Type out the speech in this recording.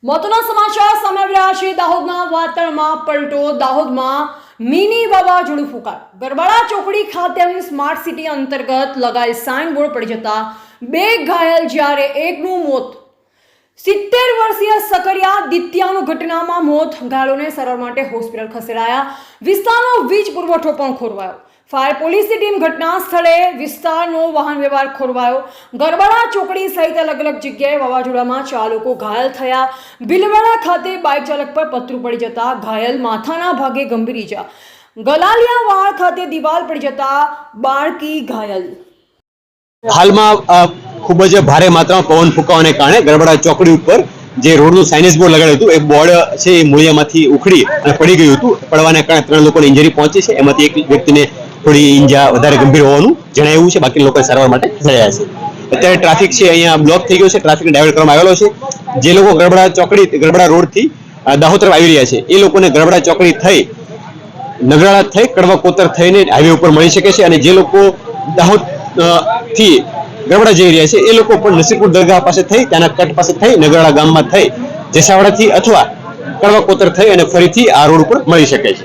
મહત્વના સમાચાર સામે આવી રહ્યા છે। દાહોદના વાતણમાં પલટો। દાહોદમાં મિની વાવાઝોડું ફૂંકાયું। ગરબાડા ચોકડી ખાતે સ્માર્ટ સિટી અંતર્ગત લગાયેલ સાઇન બોર્ડ પડી જતા 2 ઘાયલ જ્યારે એકનું મોત। 70 વર્ષીય સકરિયા દિત્યાનું ઘટનામાં મોત। ઘાયલોને સારવાર માટે હોસ્પિટલ ખસેડાયા। વિસ્તારનો વીજ પુરવઠો પણ ખોરવાયો। ફાયર પોલીસની ટીમ ઘટના સ્થળે વિસ્તારનો વાહન વ્યવહાર ખોરવાયો। ગરબાડા ચોકડી સહિત અલગ અલગ જગ્યાએ વાવાઝોડામાં 4 લોકો ઘાયલ થયા। ભીલવાડા ખાતે બાઇક ચાલક પર પતરું પડી જતા ઘાયલ, માથાના ભાગે ગંભીર ઈજા। ગલાલિયાવાડ ખાતે દિવાલ પડી જતા બાળકી ઘાયલ। હાલમાં ખૂબ જ ભારે માત્રામાં પવન ફૂંકાવાને કારણે ગરબાડા ચોકડી ઉપર જે રોડનું સાઇનેજ બોર્ડ લગાડ્યું હતું એ બોર્ડ છે એ મૂળિયામાંથી ઉખડી અને પડી ગયું હતું। પડવાને કારણે 3 લોકોને ઇન્જરી પહોંચી છે। એમાંથી એક વ્યક્તિને થોડી ઈજા વધારે ગંભીર હોવાનું જણાવ્યું છે। બાકી લોકો સારવાર માટે જયા છે। અત્યારે ટ્રાફિક છે અહીંયા બ્લોક થઈ ગયો છે। ટ્રાફિકને ડાયવર્ટ કરવામાં આવેલો છે। જે લોકો ગરબાડા રોડથી દાહોદ તરફ આવી રહ્યા છે એ લોકોને ગરબાડા ચોકડી થઈ નગરાળા થઈ કડવા કોતર થઈને હાઈવે ઉપર મળી શકે છે। અને જે લોકો દાહોદ થી ગરબાડા જઈ રહ્યા છે એ લોકો પણ નસીરપુર દરગાહ પાસે થઈ, ત્યાંના કટ પાસે થઈ, નગરાળા ગામમાં થઈ, જેસાવાડાથી અથવા કડવા કોતર થઈ અને ફરીથી આ રોડ ઉપર મળી શકે છે।